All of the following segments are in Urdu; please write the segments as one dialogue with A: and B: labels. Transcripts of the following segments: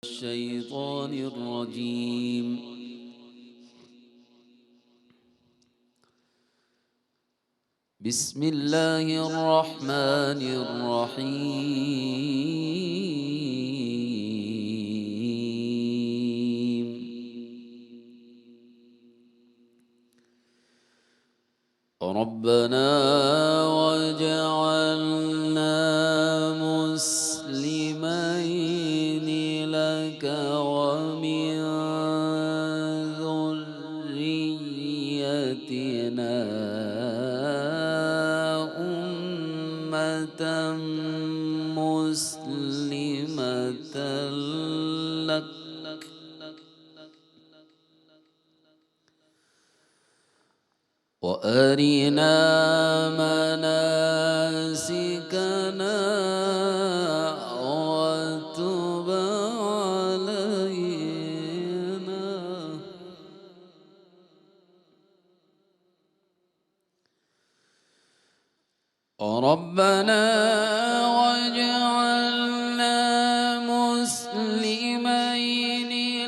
A: الشيطان الرجيم. بسم الله الرحمن الرحيم. ربنا واجعلنا مسلمين لك ومن ذريتنا أمة مسلمة لك وأرنا مناسكنا وتب علينا ربنا واجعلنا مسلمين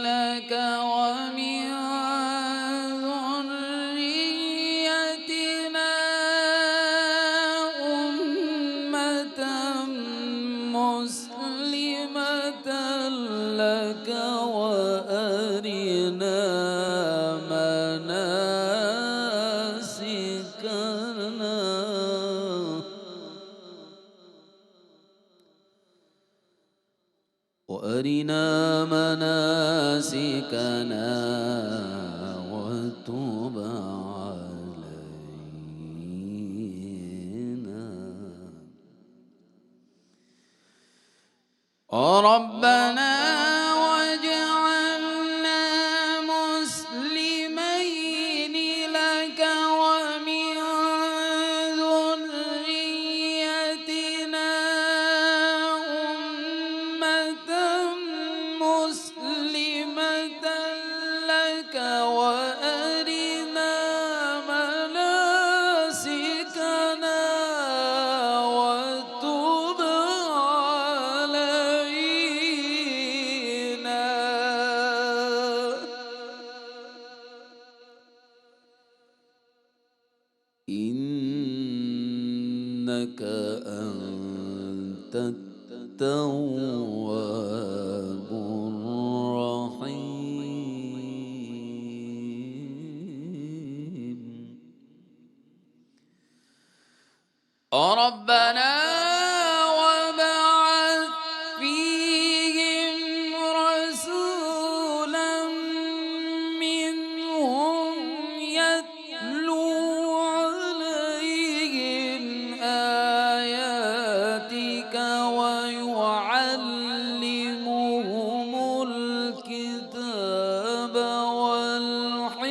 A: لك ومن ذريتنا أمة مسلمة لك وأرنا مناسكنا وتب علينا ربنا واجعلنا مسلمين لك ومن ذريتنا أمة مسلمة لك وأرنا مناسكنا وتب علينا إنك أنت التواب الرحيم. ربنا وابعث فيهم رسولا منهم يتلو عليهم آياتك ويعلمهم الكتاب والحكمة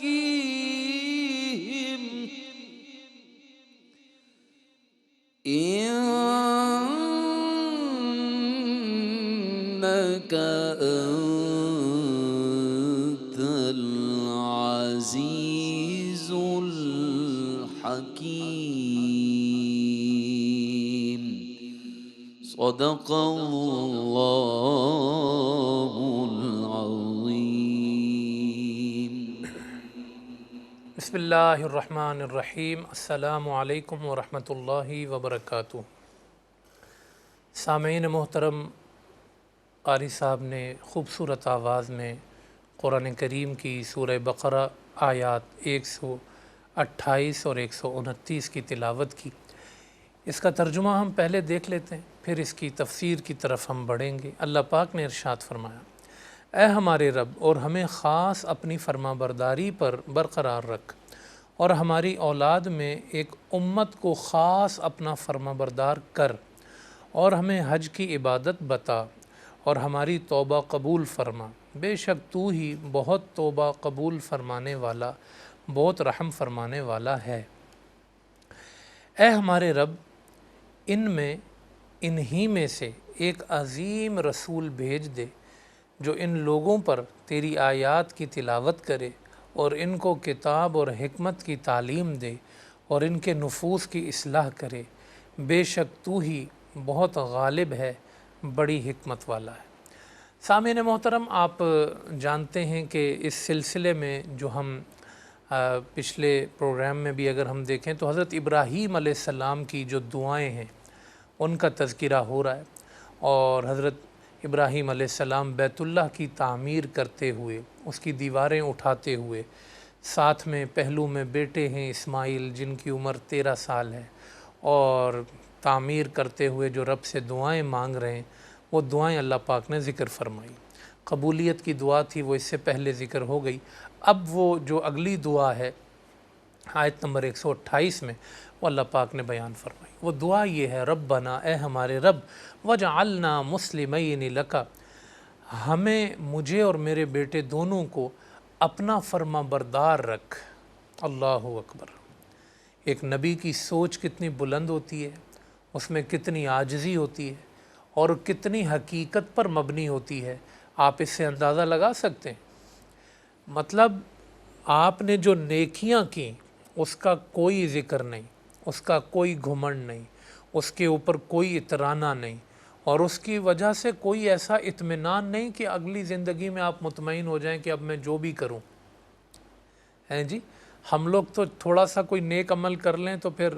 A: ويزكيهم إنك أنت العزيز الحكيم. صدق الله العظيم.
B: بسم اللہ الرحمن الرحیم. السلام علیکم ورحمۃ اللہ وبرکاتہ. سامعین محترم، قاری صاحب نے خوبصورت آواز میں قرآن کریم کی سورہ بقرہ آیات 128 اور 129 کی تلاوت کی. اس کا ترجمہ ہم پہلے دیکھ لیتے ہیں، پھر اس کی تفسیر کی طرف ہم بڑھیں گے. اللہ پاک نے ارشاد فرمایا: اے ہمارے رب، اور ہمیں خاص اپنی فرما برداری پر برقرار رکھ، اور ہماری اولاد میں ایک امت کو خاص اپنا فرما بردار کر، اور ہمیں حج کی عبادت بتا، اور ہماری توبہ قبول فرما. بے شک تو ہی بہت توبہ قبول فرمانے والا، بہت رحم فرمانے والا ہے. اے ہمارے رب، انہی میں سے ایک عظیم رسول بھیج دے جو ان لوگوں پر تیری آیات کی تلاوت کرے اور ان کو کتاب اور حکمت کی تعلیم دے اور ان کے نفوس کی اصلاح کرے. بے شک تو ہی بہت غالب ہے، بڑی حکمت والا ہے۔ سامعین محترم، آپ جانتے ہیں کہ اس سلسلے میں جو ہم پچھلے پروگرام میں بھی اگر ہم دیکھیں تو حضرت ابراہیم علیہ السلام کی جو دعائیں ہیں ان کا تذکرہ ہو رہا ہے، اور حضرت ابراہیم علیہ السلام بیت اللہ کی تعمیر کرتے ہوئے، اس کی دیواریں اٹھاتے ہوئے، ساتھ میں پہلو میں بیٹے ہیں اسماعیل جن کی عمر 13 سال ہے، اور تعمیر کرتے ہوئے جو رب سے دعائیں مانگ رہے ہیں وہ دعائیں اللہ پاک نے ذکر فرمائی۔ قبولیت کی دعا تھی وہ اس سے پہلے ذکر ہو گئی۔ اب وہ جو اگلی دعا ہے آیت نمبر 128 میں وہ اللہ پاک نے بیان فرمائی۔ وہ دعا یہ ہے، ربنا، اے ہمارے رب، وجعلنا مسلمین لک، ہمیں، مجھے اور میرے بیٹے دونوں کو اپنا فرما بردار رکھ۔ اللہ اکبر۔ ایک نبی کی سوچ کتنی بلند ہوتی ہے، اس میں کتنی عاجزی ہوتی ہے اور کتنی حقیقت پر مبنی ہوتی ہے، آپ اس سے اندازہ لگا سکتے ہیں۔ مطلب آپ نے جو نیکیاں کی اس کا کوئی ذکر نہیں، اس کا کوئی گھمنڈ نہیں، اس کے اوپر کوئی اترانہ نہیں، اور اس کی وجہ سے کوئی ایسا اطمینان نہیں کہ اگلی زندگی میں آپ مطمئن ہو جائیں کہ اب میں جو بھی کروں ہیں جی۔ ہم لوگ تو تھوڑا سا کوئی نیک عمل کر لیں تو پھر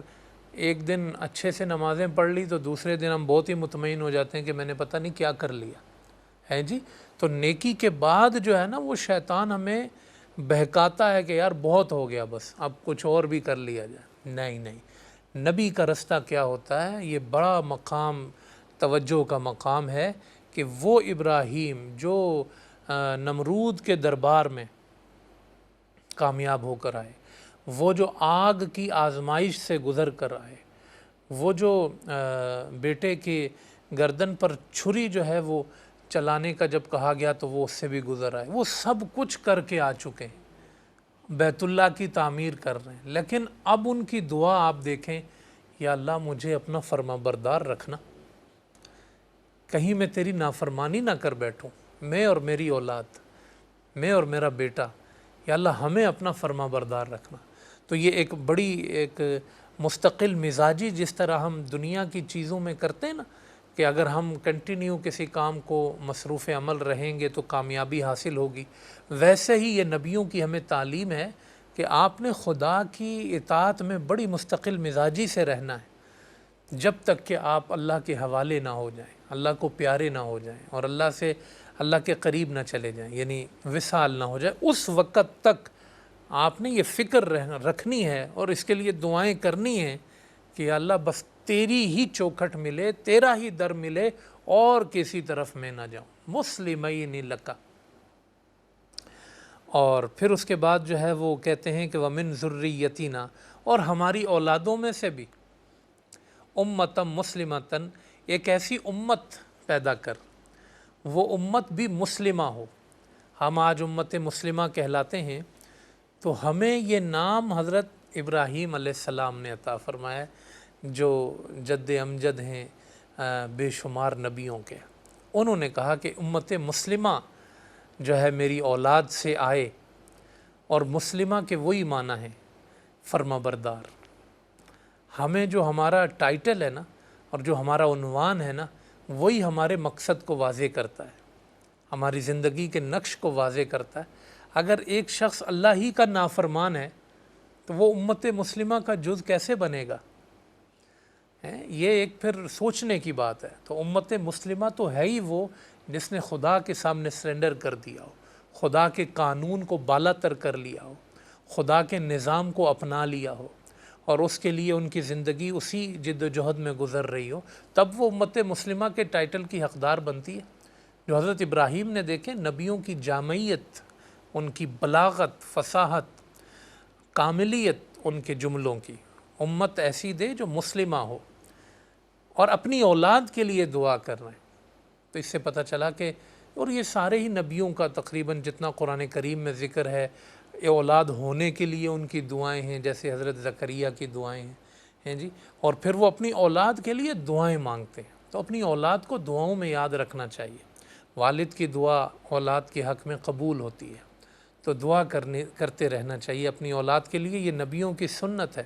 B: ایک دن اچھے سے نمازیں پڑھ لی تو دوسرے دن ہم بہت ہی مطمئن ہو جاتے ہیں کہ میں نے پتہ نہیں کیا کر لیا ہے جی۔ تو نیکی کے بعد جو ہے نا وہ شیطان ہمیں بہکاتا ہے کہ یار بہت ہو گیا، بس اب کچھ اور بھی کر لیا جائے۔ نہیں نہیں، نبی کا رستہ کیا ہوتا ہے، یہ بڑا مقام، توجہ کا مقام ہے کہ وہ ابراہیم جو نمرود کے دربار میں کامیاب ہو کر آئے، وہ جو آگ کی آزمائش سے گزر کر آئے، وہ جو بیٹے کی گردن پر چھری جو ہے وہ چلانے کا جب کہا گیا تو وہ اس سے بھی گزر آئے، وہ سب کچھ کر کے آ چکے ہیں، بیت اللہ کی تعمیر کر رہے ہیں، لیکن اب ان کی دعا آپ دیکھیں، یا اللہ مجھے اپنا فرما بردار رکھنا، کہیں میں تیری نافرمانی نہ کر بیٹھوں، میں اور میری اولاد، میں اور میرا بیٹا، یا اللہ ہمیں اپنا فرما بردار رکھنا۔ تو یہ ایک بڑی ایک مستقل مزاجی، جس طرح ہم دنیا کی چیزوں میں کرتے ہیں نا کہ اگر ہم کنٹینیو کسی کام کو مصروف عمل رہیں گے تو کامیابی حاصل ہوگی، ویسے ہی یہ نبیوں کی ہمیں تعلیم ہے کہ آپ نے خدا کی اطاعت میں بڑی مستقل مزاجی سے رہنا ہے، جب تک کہ آپ اللہ کے حوالے نہ ہو جائیں، اللہ کو پیارے نہ ہو جائیں، اور اللہ کے قریب نہ چلے جائیں، یعنی وصال نہ ہو جائے، اس وقت تک آپ نے یہ فکر رکھنی ہے اور اس کے لیے دعائیں کرنی ہیں کہ اللہ بس تیری ہی چوکھٹ ملے، تیرا ہی در ملے، اور کسی طرف میں نہ جاؤں، مسلمین لک۔ اور پھر اس کے بعد جو ہے وہ کہتے ہیں کہ وَمِن ذُرِّيَّتِنَا، اور ہماری اولادوں میں سے بھی امتم مسلمتن، ایک ایسی امت پیدا کر، وہ امت بھی مسلمہ ہو۔ ہم آج امت مسلمہ کہلاتے ہیں تو ہمیں یہ نام حضرت ابراہیم علیہ السلام نے عطا فرمایا ہے، جو جد امجد ہیں بے شمار نبیوں کے۔ انہوں نے کہا کہ امت مسلمہ جو ہے میری اولاد سے آئے، اور مسلمہ کے وہی معنی ہیں فرما بردار۔ ہمیں جو ہمارا ٹائٹل ہے نا اور جو ہمارا عنوان ہے نا، وہی ہمارے مقصد کو واضح کرتا ہے، ہماری زندگی کے نقش کو واضح کرتا ہے۔ اگر ایک شخص اللہ ہی کا نافرمان ہے تو وہ امت مسلمہ کا جز کیسے بنے گا؟ یہ ایک پھر سوچنے کی بات ہے۔ تو امت مسلمہ تو ہے ہی وہ جس نے خدا کے سامنے سرنڈر کر دیا ہو، خدا کے قانون کو بالا تر کر لیا ہو، خدا کے نظام کو اپنا لیا ہو، اور اس کے لیے ان کی زندگی اسی جد و جہد میں گزر رہی ہو، تب وہ امت مسلمہ کے ٹائٹل کی حقدار بنتی ہے۔ جو حضرت ابراہیم نے دیکھیں نبیوں کی جامعیت، ان کی بلاغت، فصاحت، کاملیت ان کے جملوں کی، امت ایسی دے جو مسلمہ ہو، اور اپنی اولاد کے لیے دعا کر رہے ہیں۔ تو اس سے پتہ چلا کہ، اور یہ سارے ہی نبیوں کا تقریباً جتنا قرآن کریم میں ذکر ہے، اولاد ہونے کے لیے ان کی دعائیں ہیں، جیسے حضرت زکریا کی دعائیں ہیں جی، اور پھر وہ اپنی اولاد کے لیے دعائیں مانگتے ہیں۔ تو اپنی اولاد کو دعاؤں میں یاد رکھنا چاہیے، والد کی دعا اولاد کے حق میں قبول ہوتی ہے۔ تو دعا کرتے رہنا چاہیے اپنی اولاد کے لیے، یہ نبیوں کی سنت ہے۔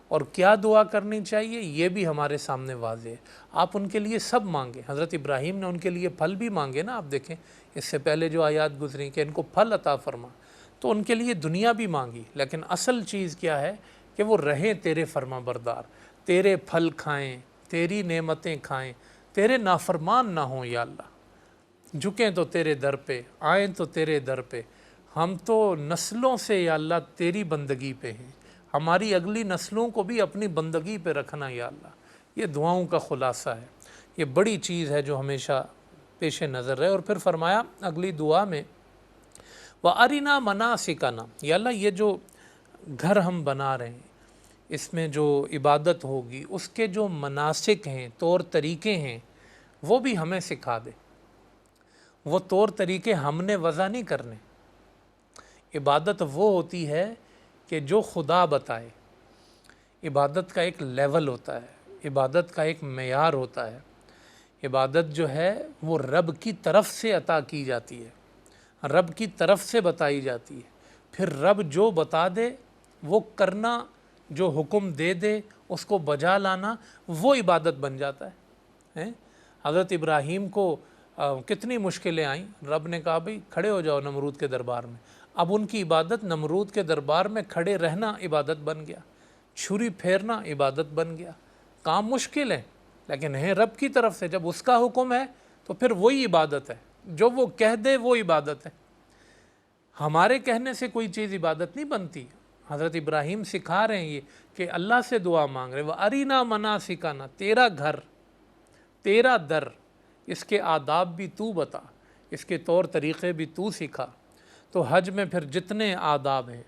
B: اور کیا دعا کرنی چاہیے یہ بھی ہمارے سامنے واضح ہے۔ آپ ان کے لیے سب مانگیں، حضرت ابراہیم نے ان کے لیے پھل بھی مانگے نا، آپ دیکھیں اس سے پہلے جو آیات گزری کہ ان کو پھل عطا فرما، تو ان کے لیے دنیا بھی مانگی، لیکن اصل چیز کیا ہے کہ وہ رہیں تیرے فرما بردار، تیرے پھل کھائیں، تیری نعمتیں کھائیں، تیرے نافرمان نہ ہوں یا اللہ، جھکیں تو تیرے در پہ، آئیں تو تیرے در پہ، ہم تو نسلوں سے یا اللہ تیری بندگی پہ ہیں، ہماری اگلی نسلوں کو بھی اپنی بندگی پہ رکھنا یا اللہ۔ یہ دعاؤں کا خلاصہ ہے، یہ بڑی چیز ہے جو ہمیشہ پیش نظر رہے۔ اور پھر فرمایا اگلی دعا میں وَأَرِنَا مَنَاسِكَنَا، یا اللہ یہ جو گھر ہم بنا رہے ہیں اس میں جو عبادت ہوگی اس کے جو مناسک ہیں، طور طریقے ہیں، وہ بھی ہمیں سکھا دے۔ وہ طور طریقے ہم نے وضع نہیں کرنے۔ عبادت وہ ہوتی ہے کہ جو خدا بتائے، عبادت کا ایک لیول ہوتا ہے، عبادت کا ایک معیار ہوتا ہے۔ عبادت جو ہے وہ رب کی طرف سے عطا کی جاتی ہے، رب کی طرف سے بتائی جاتی ہے، پھر رب جو بتا دے وہ کرنا، جو حکم دے دے اس کو بجا لانا، وہ عبادت بن جاتا ہے۔ حضرت ابراہیم کو کتنی مشکلیں آئیں، رب نے کہا بھئی کھڑے ہو جاؤ نمرود کے دربار میں۔ اب ان کی عبادت نمرود کے دربار میں کھڑے رہنا عبادت بن گیا، چھری پھیرنا عبادت بن گیا۔ کام مشکل ہے لیکن ہے رب کی طرف سے، جب اس کا حکم ہے تو پھر وہی عبادت ہے، جو وہ کہہ دے وہ عبادت ہے۔ ہمارے کہنے سے کوئی چیز عبادت نہیں بنتی۔ حضرت ابراہیم سکھا رہے ہیں یہ کہ اللہ سے دعا مانگ رہے، وَأَرِنَا مَنَاسِكَنَا، تیرا گھر، تیرا در، اس کے آداب بھی تو بتا، اس کے طور طریقے بھی تو سکھا۔ تو حج میں پھر جتنے آداب ہیں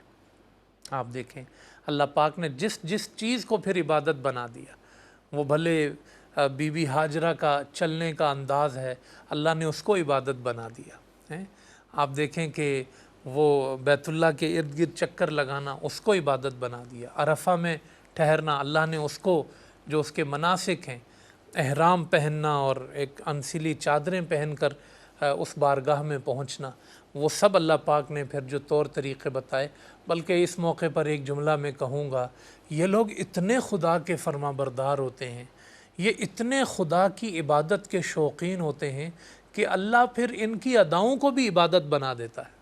B: آپ دیکھیں، اللہ پاک نے جس جس چیز کو پھر عبادت بنا دیا، وہ بھلے بی بی ہاجرہ کا چلنے کا انداز ہے، اللہ نے اس کو عبادت بنا دیا۔ آپ دیکھیں کہ وہ بیت اللہ کے ارد گرد چکر لگانا، اس کو عبادت بنا دیا۔ عرفہ میں ٹھہرنا، اللہ نے اس کو، جو اس کے مناسک ہیں، احرام پہننا اور ایک انسلی چادریں پہن کر اس بارگاہ میں پہنچنا، وہ سب اللہ پاک نے پھر جو طور طریقے بتائے۔ بلکہ اس موقع پر ایک جملہ میں کہوں گا، یہ لوگ اتنے خدا کے فرما بردار ہوتے ہیں، یہ اتنے خدا کی عبادت کے شوقین ہوتے ہیں کہ اللہ پھر ان کی اداؤں کو بھی عبادت بنا دیتا ہے۔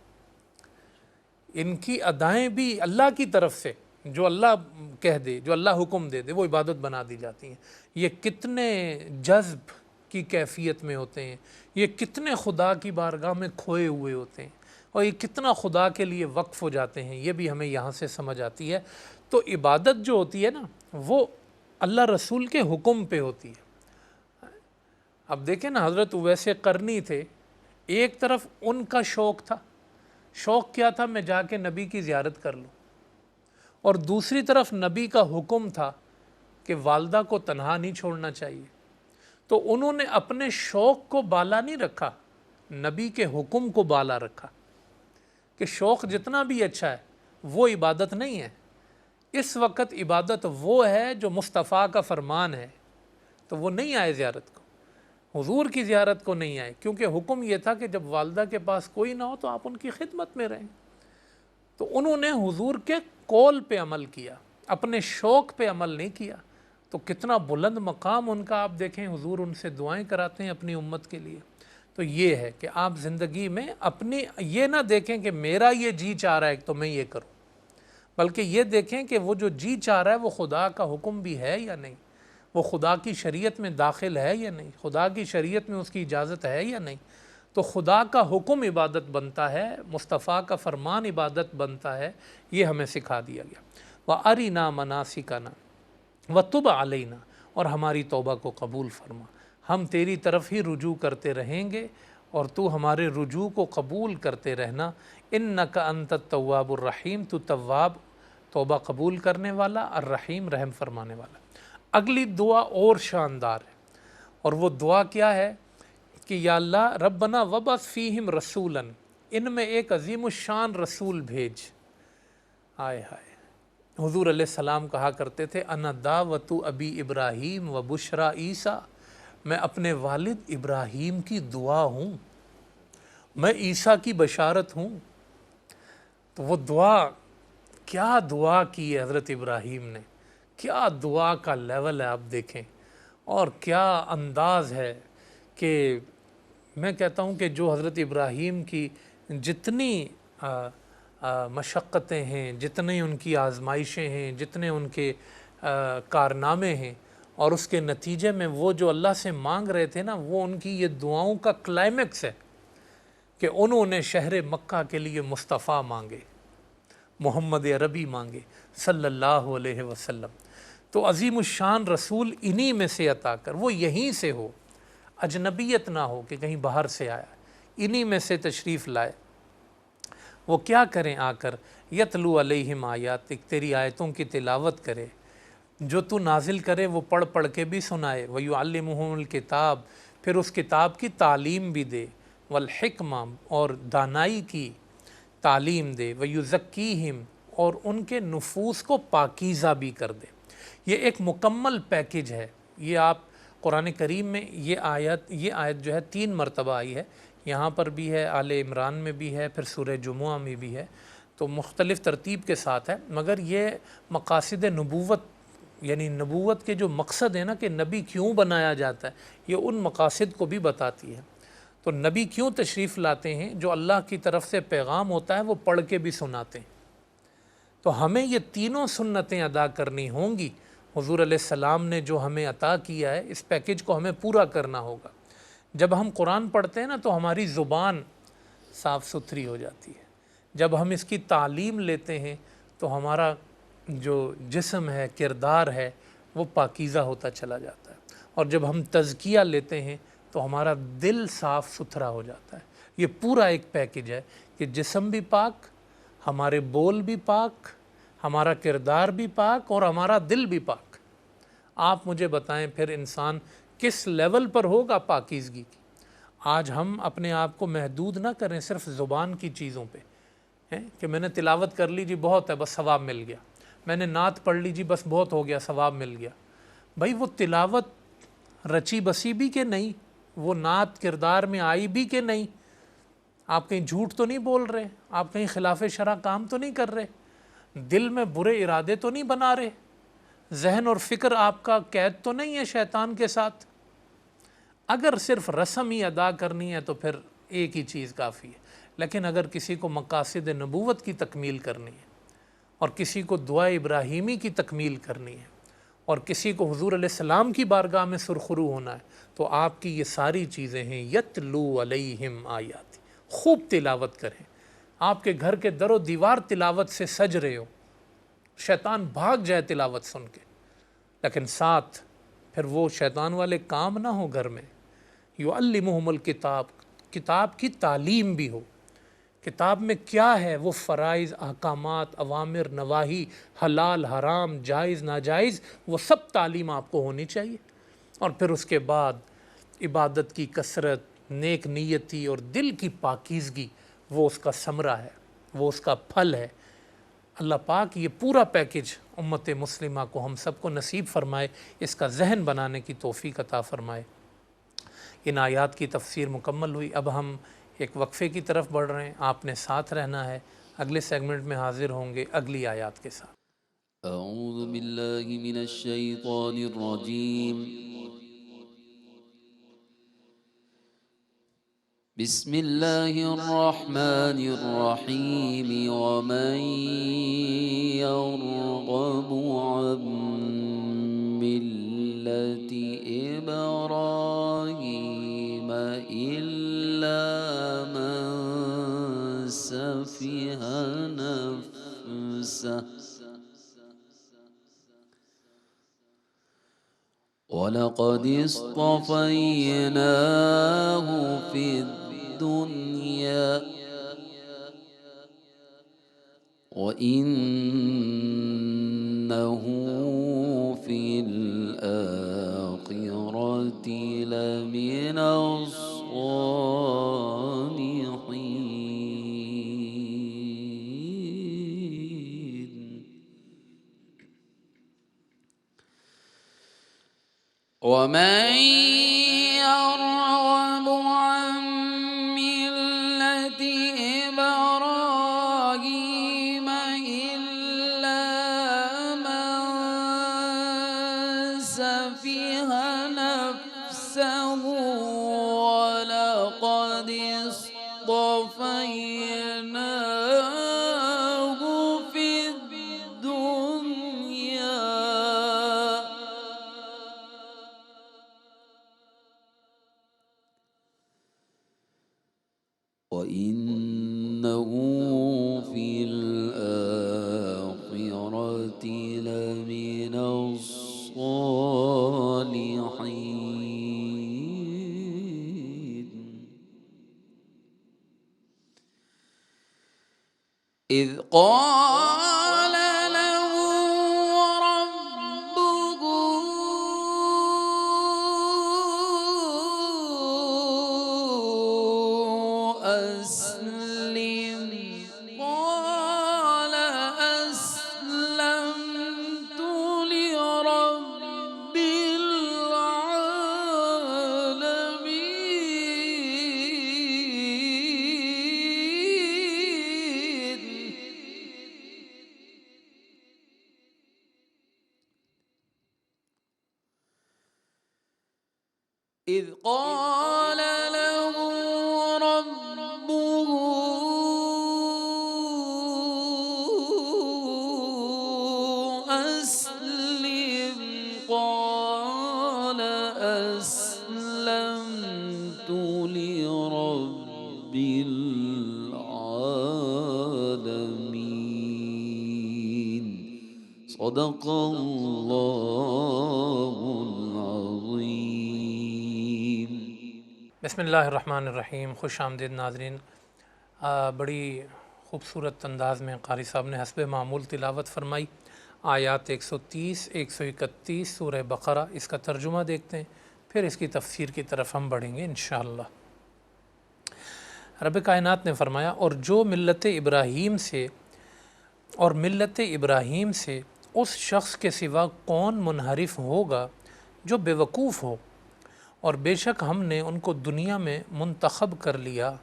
B: ان کی ادائیں بھی اللہ کی طرف سے، جو اللہ کہہ دے، جو اللہ حکم دے دے، وہ عبادت بنا دی جاتی ہیں۔ یہ کتنے جذب کی کیفیت میں ہوتے ہیں، یہ کتنے خدا کی بارگاہ میں کھوئے ہوئے ہوتے ہیں، اور یہ کتنا خدا کے لیے وقف ہو جاتے ہیں، یہ بھی ہمیں یہاں سے سمجھ آتی ہے۔ تو عبادت جو ہوتی ہے نا، وہ اللہ رسول کے حکم پہ ہوتی ہے۔ اب دیکھیں نا، حضرت اویس قرنی تھے، ایک طرف ان کا شوق تھا، شوق کیا تھا، میں جا کے نبی کی زیارت کر لوں، اور دوسری طرف نبی کا حکم تھا کہ والدہ کو تنہا نہیں چھوڑنا چاہیے۔ تو انہوں نے اپنے شوق کو بالا نہیں رکھا، نبی کے حکم کو بالا رکھا، کہ شوق جتنا بھی اچھا ہے وہ عبادت نہیں ہے۔ اس وقت عبادت وہ ہے جو مصطفیٰ کا فرمان ہے، تو وہ نہیں آئے زیارت کو، حضور کی زیارت کو نہیں آئے، کیونکہ حکم یہ تھا کہ جب والدہ کے پاس کوئی نہ ہو تو آپ ان کی خدمت میں رہیں۔ تو انہوں نے حضور کے قول پہ عمل کیا، اپنے شوق پہ عمل نہیں کیا۔ تو کتنا بلند مقام ان کا، آپ دیکھیں حضور ان سے دعائیں کراتے ہیں اپنی امت کے لیے۔ تو یہ ہے کہ آپ زندگی میں اپنی یہ نہ دیکھیں کہ میرا یہ جی چاہ رہا ہے تو میں یہ کروں، بلکہ یہ دیکھیں کہ وہ جو جی چاہ رہا ہے وہ خدا کا حکم بھی ہے یا نہیں، وہ خدا کی شریعت میں داخل ہے یا نہیں، خدا کی شریعت میں اس کی اجازت ہے یا نہیں۔ تو خدا کا حکم عبادت بنتا ہے، مصطفیٰ کا فرمان عبادت بنتا ہے، یہ ہمیں سکھا دیا گیا۔ وَأَرِنَا مَنَاسِكَنَا وَتُبْ عَلَيْنَا، اور ہماری توبہ کو قبول فرما، ہم تیری طرف ہی رجوع کرتے رہیں گے اور تو ہمارے رجوع کو قبول کرتے رہنا۔ اِنَّكَ أَنْتَ التَّوَّابُ الرَّحِيمُ، تو تواب، توبہ قبول کرنے والا، الرحیم، رحم فرمانے والا۔ اگلی دعا اور شاندار ہے، اور وہ دعا کیا ہے کہ یا اللہ ربنا وبعث فیہم رسولا، ان میں ایک عظیم الشان رسول بھیج۔ آئے ہائے، حضور علیہ السلام کہا کرتے تھے انا دعوت ابی ابراہیم و بشرا عیسیٰ، میں اپنے والد ابراہیم کی دعا ہوں، میں عیسیٰ کی بشارت ہوں۔ تو وہ دعا، کیا دعا کی ہے حضرت ابراہیم نے، کیا دعا کا لیول ہے آپ دیکھیں، اور کیا انداز ہے کہ میں کہتا ہوں کہ جو حضرت ابراہیم کی جتنی مشقتیں ہیں، جتنے ان کی آزمائشیں ہیں، جتنے ان کے کارنامے ہیں، اور اس کے نتیجے میں وہ جو اللہ سے مانگ رہے تھے نا، وہ ان کی یہ دعاؤں کا کلائمیکس ہے کہ انہوں نے شہر مکہ کے لیے مصطفیٰ مانگے، محمد عربی مانگے صلی اللہ علیہ وسلم۔ تو عظیم الشان رسول انہی میں سے عطا کر، وہ یہیں سے ہو، اجنبیت نہ ہو کہ کہیں باہر سے آیا، انہی میں سے تشریف لائے۔ وہ کیا کریں آ کر، یتلو علیہم آیاتک، تیری آیتوں کی تلاوت کرے، جو تو نازل کرے وہ پڑھ پڑھ کے بھی سنائے، وَيُعَلِّمُهُمُ الْكِتَاب، پھر اس کتاب کی تعلیم بھی دے، والحکمہ، اور دانائی کی تعلیم دے، وَيُزَكِّيهِمْ، اور ان کے نفوس کو پاکیزہ بھی کر دے۔ یہ ایک مکمل پیکج ہے۔ یہ آپ قرآن کریم میں یہ آیت جو ہے 3 مرتبہ آئی ہے، یہاں پر بھی ہے، آل عمران میں بھی ہے، پھر سورہ جمعہ میں بھی ہے، تو مختلف ترتیب کے ساتھ ہے، مگر یہ مقاصد نبوت، یعنی نبوت کے جو مقصد ہے نا کہ نبی کیوں بنایا جاتا ہے، یہ ان مقاصد کو بھی بتاتی ہے۔ تو نبی کیوں تشریف لاتے ہیں؟ جو اللہ کی طرف سے پیغام ہوتا ہے وہ پڑھ کے بھی سناتے ہیں۔ تو ہمیں یہ تینوں سنتیں ادا کرنی ہوں گی۔ حضور علیہ السلام نے جو ہمیں عطا کیا ہے، اس پیکج کو ہمیں پورا کرنا ہوگا۔ جب ہم قرآن پڑھتے ہیں نا تو ہماری زبان صاف ستھری ہو جاتی ہے، جب ہم اس کی تعلیم لیتے ہیں تو ہمارا جو جسم ہے، کردار ہے، وہ پاکیزہ ہوتا چلا جاتا ہے، اور جب ہم تزکیہ لیتے ہیں تو ہمارا دل صاف ستھرا ہو جاتا ہے۔ یہ پورا ایک پیکج ہے کہ جسم بھی پاک، ہمارے بول بھی پاک، ہمارا کردار بھی پاک، اور ہمارا دل بھی پاک۔ آپ مجھے بتائیں پھر انسان کس لیول پر ہوگا پاکیزگی کی؟ آج ہم اپنے آپ کو محدود نہ کریں صرف زبان کی چیزوں پہ، کہ میں نے تلاوت کر لی جی بہت ہے، بس ثواب مل گیا، میں نے نعت پڑھ لی جی بس بہت ہو گیا، ثواب مل گیا۔ بھائی وہ تلاوت رچی بسی بھی کہ نہیں؟ وہ نعت کردار میں آئی بھی کہ نہیں؟ آپ کہیں جھوٹ تو نہیں بول رہے؟ آپ کہیں خلاف شرع کام تو نہیں کر رہے؟ دل میں برے ارادے تو نہیں بنا رہے؟ ذہن اور فکر آپ کا قید تو نہیں ہے شیطان کے ساتھ؟ اگر صرف رسم ہی ادا کرنی ہے تو پھر ایک ہی چیز کافی ہے، لیکن اگر کسی کو مقاصد نبوت کی تکمیل کرنی ہے، اور کسی کو دعا ابراہیمی کی تکمیل کرنی ہے، اور کسی کو حضور علیہ السلام کی بارگاہ میں سرخرو ہونا ہے، تو آپ کی یہ ساری چیزیں ہیں، یتلو علیہم آیاتی، خوب تلاوت کریں۔ آپ کے گھر کے در و دیوار تلاوت سے سج رہے ہو، شیطان بھاگ جائے تلاوت سن کے، لیکن ساتھ پھر وہ شیطان والے کام نہ ہو گھر میں۔ یعلمہم الکتاب، کتاب کی تعلیم بھی ہو، کتاب میں کیا ہے وہ فرائض، احکامات، اوامر، نواہی، حلال حرام، جائز ناجائز، وہ سب تعلیم آپ کو ہونی چاہیے۔ اور پھر اس کے بعد عبادت کی کثرت، نیک نیتی اور دل کی پاکیزگی، وہ اس کا ثمرہ ہے، وہ اس کا پھل ہے۔ اللہ پاک یہ پورا پیکج امت مسلمہ کو، ہم سب کو نصیب فرمائے، اس کا ذہن بنانے کی توفیق عطا فرمائے۔ ان آیات کی تفسیر مکمل ہوئی، اب ہم ایک وقفے کی طرف بڑھ رہے ہیں، آپ نے ساتھ رہنا ہے، اگلے سیگمنٹ میں حاضر ہوں گے اگلی آیات کے ساتھ۔
A: أعوذ بالله من الشيطان الرجيم. بسم الله الرحمن الرحيم. ومن يرغب عن ملة إبراهيم إلا من سفه نفسه وَلَقَدِ اصْطَفَيْنَاهُ فِي الدُّنْيَا وَإِنَّهُ فِي الْآخِرَةِ لَمِنَ الصَّالِحِينَ. وَمَن يَرْغَبُ عَن مِّلَّةِ إِبْرَاهِيمَ سفه نفسه ولقد اصطفيناه في الدنيا وإنه في الآخرة لمن الصالحين إذ قال له ربه أسلم قال أسلمت لرب العالمين إذ قال له ربه أسلم قال أسلمت لرب العالمين صدق الله العظيم
B: بسم اللہ الرحمن الرحیم. خوش آمدید ناظرین. بڑی خوبصورت انداز میں قاری صاحب نے حسب معمول تلاوت فرمائی. آیات 130 131 سورہ بقرہ. اس کا ترجمہ دیکھتے ہیں، پھر اس کی تفسیر کی طرف ہم بڑھیں گے انشاءاللہ. رب کائنات نے فرمایا، اور جو ملت ابراہیم سے اس شخص کے سوا کون منحرف ہوگا جو بے وقوف ہو، اور بے شک ہم نے ان کو دنیا میں منتخب کر لیا،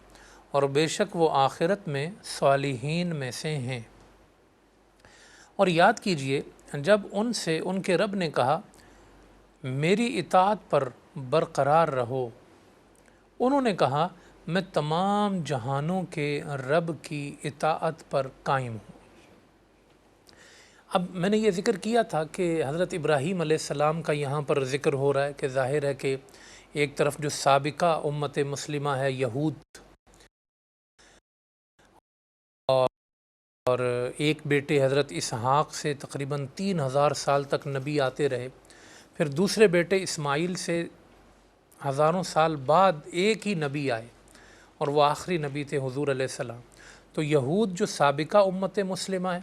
B: اور بے شک وہ آخرت میں صالحین میں سے ہیں. اور یاد کیجئے جب ان سے ان کے رب نے کہا میری اطاعت پر برقرار رہو، انہوں نے کہا میں تمام جہانوں کے رب کی اطاعت پر قائم ہوں. اب میں نے یہ ذکر کیا تھا کہ حضرت ابراہیم علیہ السلام کا یہاں پر ذکر ہو رہا ہے کہ ظاہر ہے کہ ایک طرف جو سابقہ امت مسلمہ ہے یہود، اور ایک بیٹے حضرت اسحاق سے تقریباً 3000 سال تک نبی آتے رہے، پھر دوسرے بیٹے اسماعیل سے ہزاروں سال بعد ایک ہی نبی آئے، اور وہ آخری نبی تھے حضور علیہ السلام. تو یہود جو سابقہ امت مسلمہ ہے،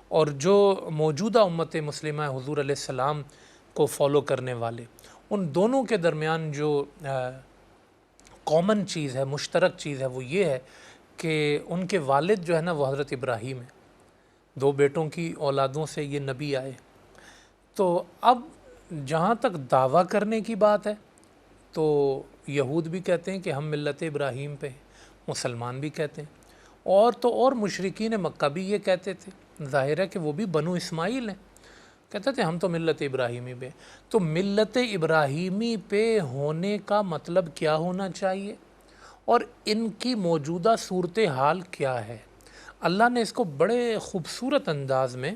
B: اور جو موجودہ امت مسلمہ ہے حضور علیہ السلام کو فالو کرنے والے، ان دونوں کے درمیان جو کامن چیز ہے، مشترک چیز ہے، وہ یہ ہے کہ ان کے والد جو ہے نا وہ حضرت ابراہیم ہیں. 2 بیٹوں کی اولادوں سے یہ نبی آئے. تو اب جہاں تک دعویٰ کرنے کی بات ہے تو یہود بھی کہتے ہیں کہ ہم ملت ابراہیم پہ ہیں، مسلمان بھی کہتے ہیں، اور مشرکین مکہ بھی یہ کہتے تھے. ظاہر ہے کہ وہ بھی بنو اسماعیل ہیں، کہتے تھے ہم تو ملت ابراہیمی پہ. تو ملت ابراہیمی پہ ہونے کا مطلب کیا ہونا چاہیے، اور ان کی موجودہ صورتحال کیا ہے؟ اللہ نے اس کو بڑے خوبصورت انداز میں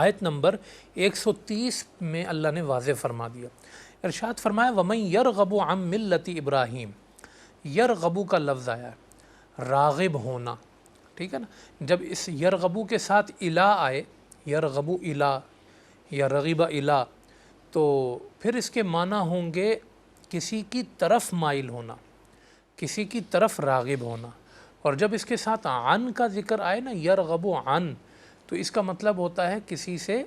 B: آیت نمبر 130 میں اللہ نے واضح فرما دیا. ارشاد فرمایا وَمَن يَرْغَبُ عَن مِلَّةِ ابراہیم. یرغبو کا لفظ آیا ہے، راغب ہونا، ٹھیک ہے نا. جب اس یرغبو کے ساتھ الہ آئے، یرغبو الہ یا رغب الہ، تو پھر اس کے معنی ہوں گے کسی کی طرف مائل ہونا، کسی کی طرف راغب ہونا. اور جب اس کے ساتھ عن کا ذکر آئے نا، یرغب عن، تو اس کا مطلب ہوتا ہے کسی سے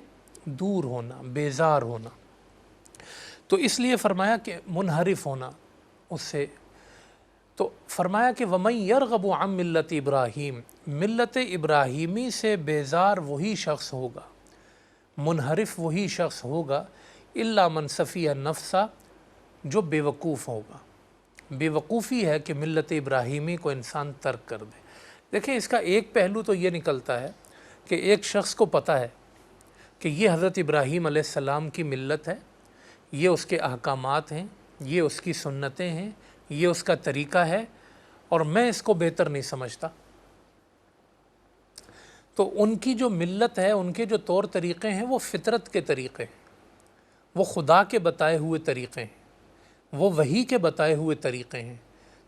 B: دور ہونا، بیزار ہونا. تو اس لیے فرمایا کہ منحرف ہونا اس سے. تو فرمایا کہ وَمَن يَرْغَبُ عَن مِلَّةِ ابراہیم، ملت ابراہیمی سے بیزار وہی شخص ہوگا، منحرف وہی شخص ہوگا، إِلَّا مَن سَفِیَ النَّفْسَ، جو بے وقوف ہوگا. بے وقوفی ہے کہ ملت ابراہیمی کو انسان ترک کر دے. دیکھیں اس کا ایک پہلو تو یہ نکلتا ہے کہ ایک شخص کو پتہ ہے کہ یہ حضرت ابراہیم علیہ السلام کی ملت ہے یہ اس کے احکامات ہیں، یہ اس کی سنتیں ہیں، یہ اس کا طریقہ ہے، اور میں اس کو بہتر نہیں سمجھتا۔ تو ان کی جو ملت ہے، ان کے جو طور طریقے ہیں، وہ فطرت کے طریقے ہیں، وہ خدا کے بتائے ہوئے طریقے ہیں، وہ وحی کے بتائے ہوئے طریقے ہیں۔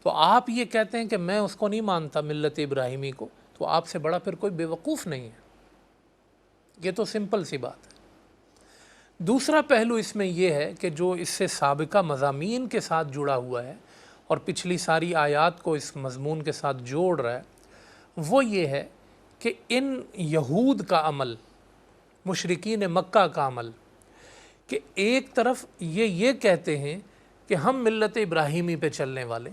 B: تو آپ یہ کہتے ہیں کہ میں اس کو نہیں مانتا ملت ابراہیمی کو، تو آپ سے بڑا پھر کوئی بیوقوف نہیں ہے۔ یہ تو سمپل سی بات ہے۔ دوسرا پہلو اس میں یہ ہے کہ جو اس سے سابقہ مضامین کے ساتھ جڑا ہوا ہے اور پچھلی ساری آیات کو اس مضمون کے ساتھ جوڑ رہا ہے، وہ یہ ہے کہ ان یہود کا عمل، مشرکین مکہ کا عمل، کہ ایک طرف یہ کہتے ہیں کہ ہم ملت ابراہیمی پہ چلنے والے،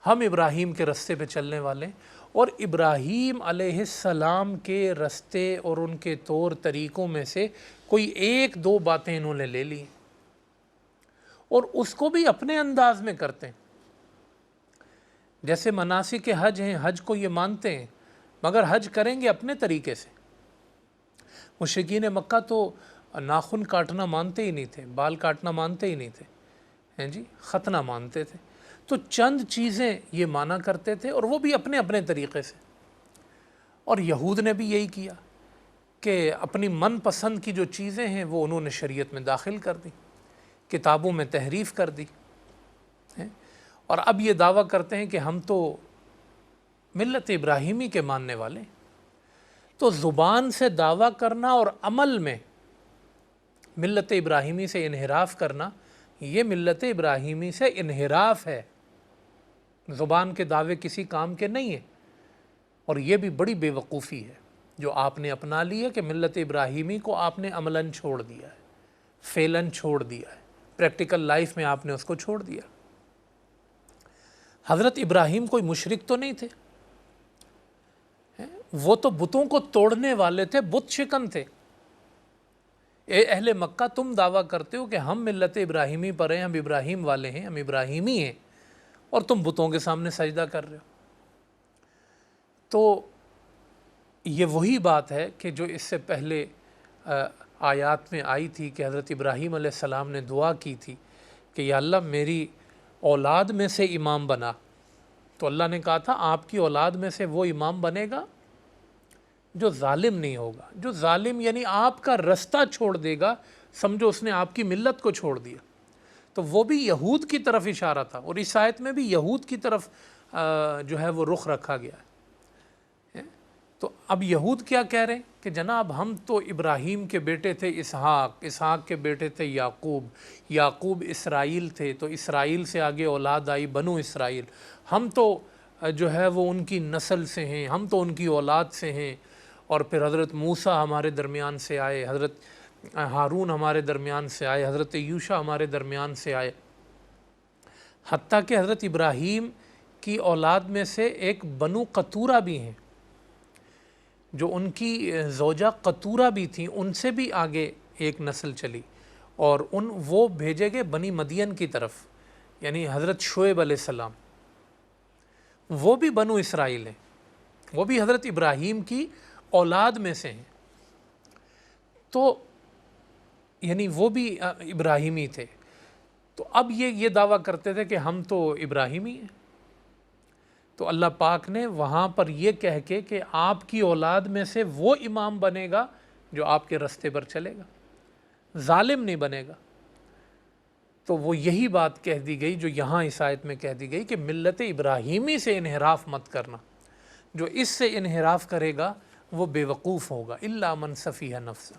B: ہم ابراہیم کے رستے پہ چلنے والے، اور ابراہیم علیہ السلام کے رستے اور ان کے طور طریقوں میں سے کوئی ایک دو باتیں انہوں نے لے لی اور اس کو بھی اپنے انداز میں کرتے ہیں۔ جیسے مناسک حج ہیں، حج کو یہ مانتے ہیں مگر حج کریں گے اپنے طریقے سے۔ مشرکین مکہ تو ناخن کاٹنا مانتے ہی نہیں تھے، بال کاٹنا مانتے ہی نہیں تھے، ہیں جی، ختنہ مانتے تھے۔ تو چند چیزیں یہ مانا کرتے تھے اور وہ بھی اپنے اپنے طریقے سے۔ اور یہود نے بھی یہی کیا کہ اپنی من پسند کی جو چیزیں ہیں وہ انہوں نے شریعت میں داخل کر دی، کتابوں میں تحریف کر دی، اور اب یہ دعویٰ کرتے ہیں کہ ہم تو ملت ابراہیمی کے ماننے والے ہیں۔ تو زبان سے دعویٰ کرنا اور عمل میں ملت ابراہیمی سے انحراف کرنا، یہ ملت ابراہیمی سے انحراف ہے۔ زبان کے دعوے کسی کام کے نہیں ہیں، اور یہ بھی بڑی بے وقوفی ہے جو آپ نے اپنا لی ہے کہ ملت ابراہیمی کو آپ نے عملاً چھوڑ دیا ہے، فعلاً چھوڑ دیا ہے، پریکٹیکل لائف میں آپ نے اس کو چھوڑ دیا۔ حضرت ابراہیم کوئی مشرک تو نہیں تھے، وہ تو بتوں کو توڑنے والے تھے، بت شکن تھے۔ اے اہل مکہ، تم دعویٰ کرتے ہو کہ ہم ملت ابراہیمی پر ہیں، ہم ابراہیم والے ہیں، ہم ابراہیمی ہیں، اور تم بتوں کے سامنے سجدہ کر رہے ہو۔ تو یہ وہی بات ہے کہ جو اس سے پہلے آیات میں آئی تھی کہ حضرت ابراہیم علیہ السلام نے دعا کی تھی کہ یا اللہ میری اولاد میں سے امام بنا۔ تو اللہ نے کہا تھا آپ کی اولاد میں سے وہ امام بنے گا جو ظالم نہیں ہوگا۔ جو ظالم یعنی آپ کا رستہ چھوڑ دے گا، سمجھو اس نے آپ کی ملت کو چھوڑ دیا۔ تو وہ بھی یہود کی طرف اشارہ تھا، اور اس آیت میں بھی یہود کی طرف جو ہے وہ رخ رکھا گیا ہے۔ تو اب یہود کیا کہہ رہے ہیں کہ جناب ہم تو ابراہیم کے بیٹے تھے اسحاق، اسحاق کے بیٹے تھے یعقوب، یعقوب اسرائیل تھے، تو اسرائیل سے آگے اولاد آئی بنو اسرائیل، ہم تو جو ہے وہ ان کی نسل سے ہیں، ہم تو ان کی اولاد سے ہیں، اور پھر حضرت موسیٰ ہمارے درمیان سے آئے، حضرت ہارون ہمارے درمیان سے آئے، حضرت یوشع ہمارے درمیان سے آئے۔ حتیٰ کہ حضرت ابراہیم کی اولاد میں سے ایک بنو قطورہ بھی ہیں، جو ان کی زوجہ قطورہ بھی تھیں، ان سے بھی آگے ایک نسل چلی، اور وہ بھیجے گئے بنی مدین کی طرف، یعنی حضرت شعیب علیہ السلام، وہ بھی بنو اسرائیل ہیں، وہ بھی حضرت ابراہیم کی اولاد میں سے ہیں۔ تو یعنی وہ بھی ابراہیمی تھے۔ تو اب یہ دعویٰ کرتے تھے کہ ہم تو ابراہیمی ہیں۔ تو اللہ پاک نے وہاں پر یہ کہہ کے کہ آپ کی اولاد میں سے وہ امام بنے گا جو آپ کے رستے پر چلے گا، ظالم نہیں بنے گا۔ تو وہ یہی بات کہہ دی گئی جو یہاں اس آیت میں کہہ دی گئی کہ ملت ابراہیمی سے انحراف مت کرنا، جو اس سے انحراف کرے گا وہ بے وقوف ہوگا، الا من سفیہ نفسہ۔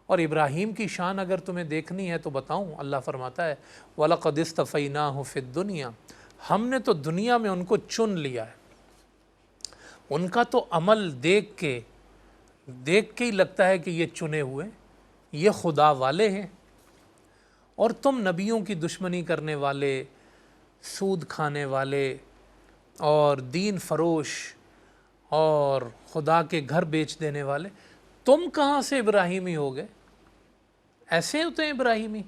B: اور ابراہیم کی شان اگر تمہیں دیکھنی ہے تو بتاؤں، اللہ فرماتا ہے وَلَقَدِ اسْتَفَيْنَاهُ فِي الدُّنْيَا، ہم نے تو دنیا میں ان کو چن لیا ہے۔ ان کا تو عمل دیکھ کے ہی لگتا ہے کہ یہ چنے ہوئے، یہ خدا والے ہیں، اور تم نبیوں کی دشمنی کرنے والے، سود کھانے والے اور دین فروش اور خدا کے گھر بیچ دینے والے، تم کہاں سے ابراہیمی ہو گئے؟ ایسے ہوتے ہیں ابراہیمی؟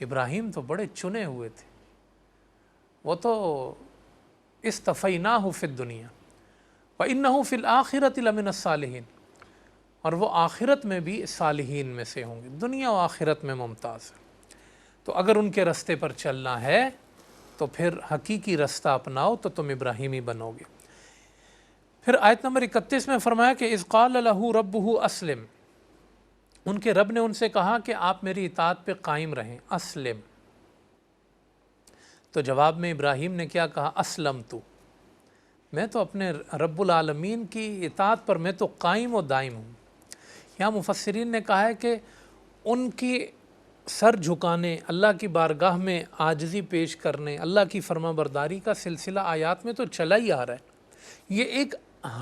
B: ابراہیم تو بڑے چنے ہوئے تھے، وہ تو استفیناہ فی الدنیا وانہ فی الآخرۃ لمن الصالحین، اور وہ آخرت میں بھی صالحین میں سے ہوں گے، دنیا و آخرت میں ممتاز ہے۔ تو اگر ان کے رستے پر چلنا ہے تو پھر حقیقی رستہ اپناؤ تو تم ابراہیمی بنو گے۔ پھر آیت نمبر 31 میں فرمایا کہ اذ قال لہ ربہ اسلم، ان کے رب نے ان سے کہا کہ آپ میری اطاعت پہ قائم رہیں، اسلم۔ تو جواب میں ابراہیم نے کیا کہا؟ اسلمت، میں تو اپنے رب العالمین کی اطاعت پر میں تو قائم و دائم ہوں۔ یہاں مفسرین نے کہا ہے کہ ان کی سر جھکانے، اللہ کی بارگاہ میں عاجزی پیش کرنے، اللہ کی فرما برداری کا سلسلہ آیات میں تو چلا ہی آ رہا ہے، یہ ایک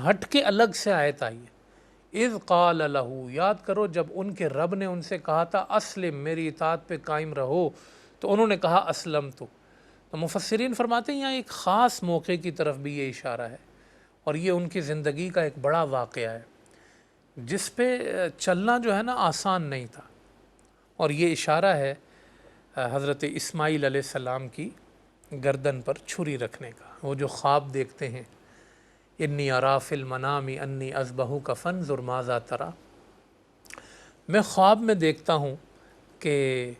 B: ہٹ کے الگ سے آیت آئی ہے۔ اذ قال لہ، یاد کرو جب ان کے رب نے ان سے کہا تھا اسلم، میری اطاعت پہ قائم رہو، تو انہوں نے کہا اسلمت۔ تو مفسرین فرماتے ہیں یہاں ایک خاص موقع کی طرف بھی یہ اشارہ ہے، اور یہ ان کی زندگی کا ایک بڑا واقعہ ہے جس پہ چلنا جو ہے نا آسان نہیں تھا، اور یہ اشارہ ہے حضرت اسماعیل علیہ السلام کی گردن پر چھری رکھنے کا۔ وہ جو خواب دیکھتے ہیں، انی ارا فی المنام انی اذبحک فانظر ماذا تری، میں خواب میں دیکھتا ہوں کہ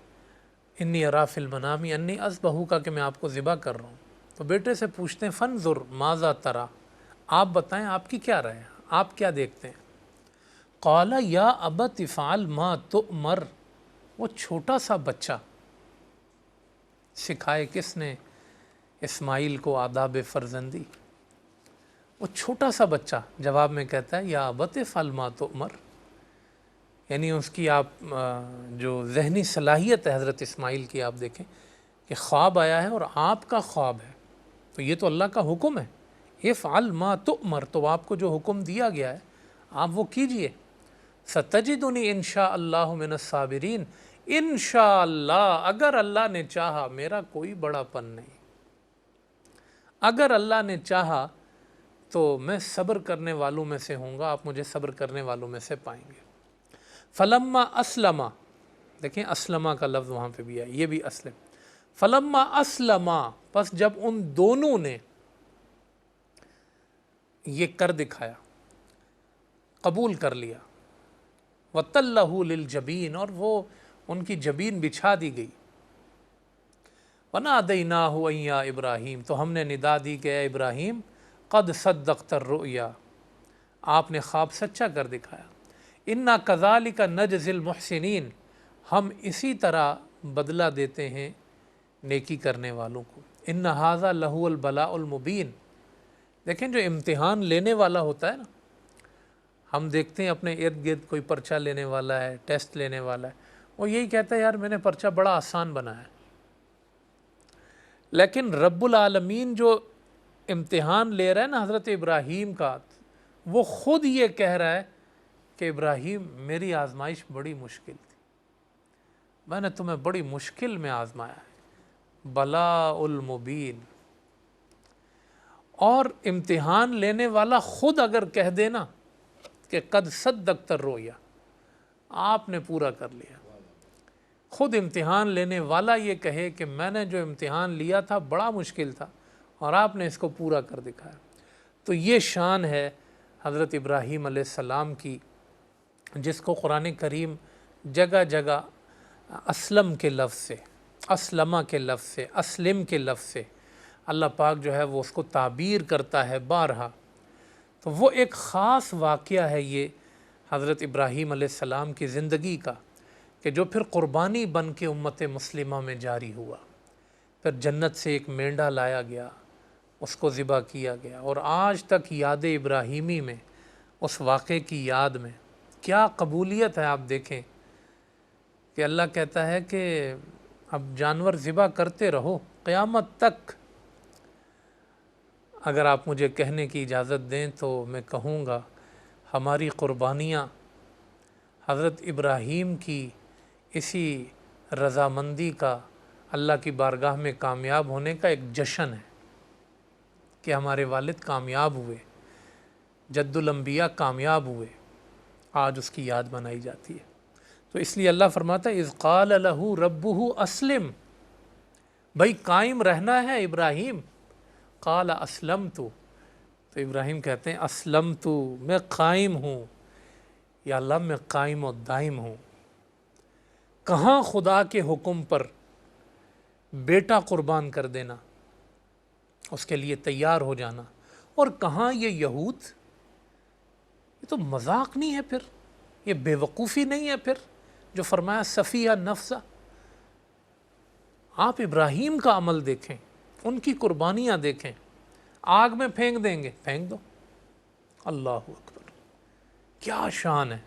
B: انی ارا فی المنام انی اذبحک، کہ میں آپ کو ذبح کر رہا ہوں۔ تو بیٹے سے پوچھتے ہیں فانظر ماذا تری، آپ بتائیں آپ کی کیا رائے ہے، آپ کیا دیکھتے ہیں؟ قال یا ابت افعل ما تؤمر، وہ چھوٹا سا بچہ، سکھائے کس نے؟ اسماعیل کو آداب فرزندی۔ وہ چھوٹا سا بچہ جواب میں کہتا ہے یا ابت افعل ما تؤمر، یعنی اس کی آپ جو ذہنی صلاحیت ہے حضرت اسماعیل کی آپ دیکھیں کہ خواب آیا ہے اور آپ کا خواب ہے، تو یہ تو اللہ کا حکم ہے، افعل ما تؤمر، تو آپ کو جو حکم دیا گیا ہے آپ وہ کیجئے۔ ستجدنی انشاء اللہ من الصابرین، انشاءاللہ اگر اللہ نے چاہا، میرا کوئی بڑا پن نہیں، اگر اللہ نے چاہا تو میں صبر کرنے والوں میں سے ہوں گا، آپ مجھے صبر کرنے والوں میں سے پائیں گے۔ فلما اسلما، دیکھیں اسلما کا لفظ وہاں پہ بھی ہے، یہ بھی اسلم۔ فلما اسلما، پس جب ان دونوں نے یہ کر دکھایا، قبول کر لیا، وَتَلَّهُ لِلْجَبِينَ، اور وہ ان کی جبین بچھا دی گئی، وَنَادَيْنَاهُ أَن يَا إِبْرَاهِيمُ، تو ہم نے ندا دی کہ اے ابراہیم قد صدقت الرؤیا، آپ نے خواب سچا کر دکھایا، اِنَّا كَذَلِكَ نَجْزِي الْمُحْسِنِينَ، ہم اسی طرح بدلہ دیتے ہیں نیکی کرنے والوں کو، إِنَّ هَذَا لَهُوَ الْبَلَاءُ الْمُبِينُ۔ دیکھیں جو امتحان لینے والا ہوتا ہے نا، ہم دیکھتے ہیں اپنے ارد گرد کوئی پرچہ لینے والا ہے، ٹیسٹ لینے والا ہے، وہ یہی کہتا ہے یار میں نے پرچہ بڑا آسان بنایا ہے، لیکن رب العالمین جو امتحان لے رہا ہے نا حضرت ابراہیم کا، وہ خود یہ کہہ رہا ہے کہ ابراہیم میری آزمائش بڑی مشکل تھی، میں نے تمہیں بڑی مشکل میں آزمایا ہے، بلاء المبین۔ اور امتحان لینے والا خود اگر کہہ دے نا کہ قد صدقت الرؤیا، آپ نے پورا کر لیا، خود امتحان لینے والا یہ کہے کہ میں نے جو امتحان لیا تھا بڑا مشکل تھا اور آپ نے اس کو پورا کر دکھایا، تو یہ شان ہے حضرت ابراہیم علیہ السلام کی، جس کو قرآن کریم جگہ جگہ اسلم کے لفظ سے، اسلمہ کے لفظ سے، اسلم کے لفظ سے اللہ پاک جو ہے وہ اس کو تعبیر کرتا ہے بارہا۔ تو وہ ایک خاص واقعہ ہے یہ حضرت ابراہیم علیہ السلام کی زندگی کا، کہ جو پھر قربانی بن کے امت مسلمہ میں جاری ہوا، پھر جنت سے ایک مینڈا لایا گیا، اس کو ذبح کیا گیا، اور آج تک یاد ابراہیمی میں اس واقعے کی یاد میں کیا قبولیت ہے آپ دیکھیں کہ اللہ کہتا ہے کہ اب جانور ذبح کرتے رہو قیامت تک، اگر آپ مجھے کہنے کی اجازت دیں تو میں کہوں گا ہماری قربانیاں حضرت ابراہیم کی اسی رضامندی کا، اللہ کی بارگاہ میں کامیاب ہونے کا ایک جشن ہے کہ ہمارے والد کامیاب ہوئے، جد الانبیاء کامیاب ہوئے، آج اس کی یاد منائی جاتی ہے۔ تو اس لیے اللہ فرماتا ہے اذ قال لہ ربہ اسلم، بھائی قائم رہنا ہے ابراہیم، قال اسلمت، تو ابراہیم کہتے ہیں اسلمت، میں قائم ہوں، یا اللہ میں قائم و دائم ہوں۔ کہاں خدا کے حکم پر بیٹا قربان کر دینا، اس کے لیے تیار ہو جانا. اور کہاں یہ یہود، یہ تو مذاق نہیں ہے، پھر یہ بے وقوفی نہیں ہے، پھر جو فرمایا صفیہ نفسہ. آپ ابراہیم کا عمل دیکھیں، ان کی قربانیاں دیکھیں. آگ میں پھینک دیں گے، پھینک دو. اللہ اکبر، کیا شان ہے.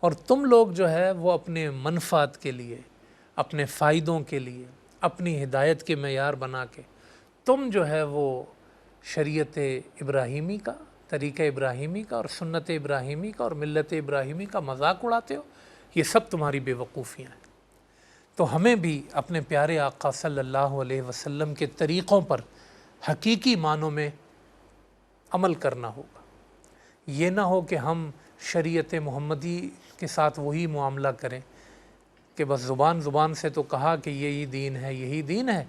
B: اور تم لوگ جو ہے وہ اپنے منفعت کے لیے، اپنے فائدوں کے لیے، اپنی ہدایت کے معیار بنا کے تم جو ہے وہ شریعت ابراہیمی کا، طریقہ ابراہیمی کا اور سنت ابراہیمی کا اور ملت ابراہیمی کا مذاق اڑاتے ہو. یہ سب تمہاری بے وقوفیاں ہیں. تو ہمیں بھی اپنے پیارے آقا صلی اللہ علیہ وسلم کے طریقوں پر حقیقی معنوں میں عمل کرنا ہوگا. یہ نہ ہو کہ ہم شریعت محمدی کے ساتھ وہی معاملہ کریں کہ بس زبان سے تو کہا کہ یہی دین ہے، یہی دین ہے،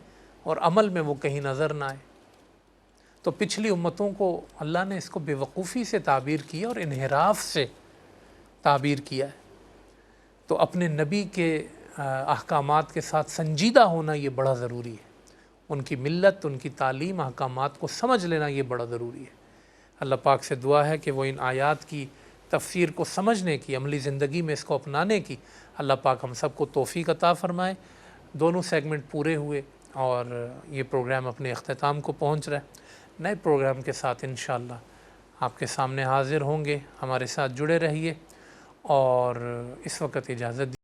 B: اور عمل میں وہ کہیں نظر نہ آئے. تو پچھلی امتوں کو اللہ نے اس کو بے وقوفی سے تعبیر کیا اور انحراف سے تعبیر کیا ہے. تو اپنے نبی کے احکامات کے ساتھ سنجیدہ ہونا یہ بڑا ضروری ہے. ان کی ملت، ان کی تعلیم، احکامات کو سمجھ لینا یہ بڑا ضروری ہے. اللہ پاک سے دعا ہے کہ وہ ان آیات کی تفسیر کو سمجھنے کی، عملی زندگی میں اس کو اپنانے کی اللہ پاک ہم سب کو توفیق عطا فرمائے. دونوں سیگمنٹ پورے ہوئے اور یہ پروگرام اپنے اختتام کو پہنچ رہا ہے. نئے پروگرام کے ساتھ انشاءاللہ آپ کے سامنے حاضر ہوں گے. ہمارے ساتھ جڑے رہیے اور اس وقت اجازت